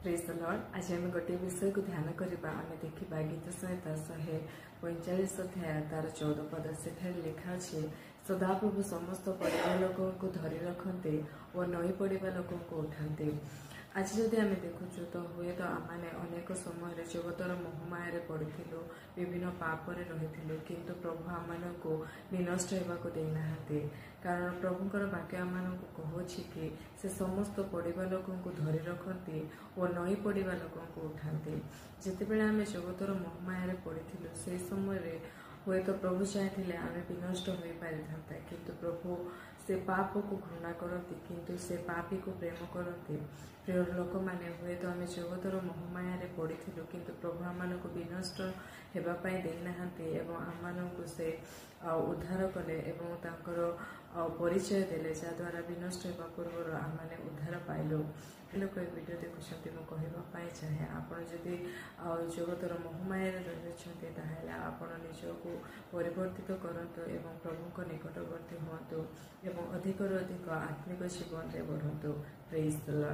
Praise the Lord. आज आम गोटे विषय को ध्यान करवा आम देखा गीत संहिता 145 अध्याय तार 14 पद से लिखा अच्छे सदाप्रभु समस्त पड़वा लोक को धरी रखते और नई पड़ा लोक को उठाते। आज जदि आम देखुचु तो हुए तो आमने अनेक समय जगतर मोहमाया पड़ू विभिन्न पापरे रही किंतु प्रभु आम को विनष्ट होगा देना कारण प्रभुंर वाक्य आम कहूँ कि से समस्त पड़वा लोक को धरी रखते और नई पड़ा लोक को उठाते। जितेबले आम जगतर मोहमाया पड़ी से समय हुए तो प्रभु चाहते आम विनष्ट हो पारि था किंतु प्रभु से पाप को घृणा करती किंतु से पापी को प्रेम करते। प्रिय लोक मैंने हुए तो आम जगतर मोहमाया पड़ी किंतु प्रभु आम को विनष्ट होगापाई देना आम को से उद्धार कले परिचय देले जहाद्वारा विनष्ट होगा पूर्व आम उद्धार पाइलु। लोक वीडियो देखुं मुझे चाहे आपड़ जदि जगतर मोहमाया रही आपण निजक परिवर्तित करतु एवं प्रभु निकटवर्ती हूँ एवं अधिक अधिक आत्मिक जीवन में बढ़ु। Praise the Lord.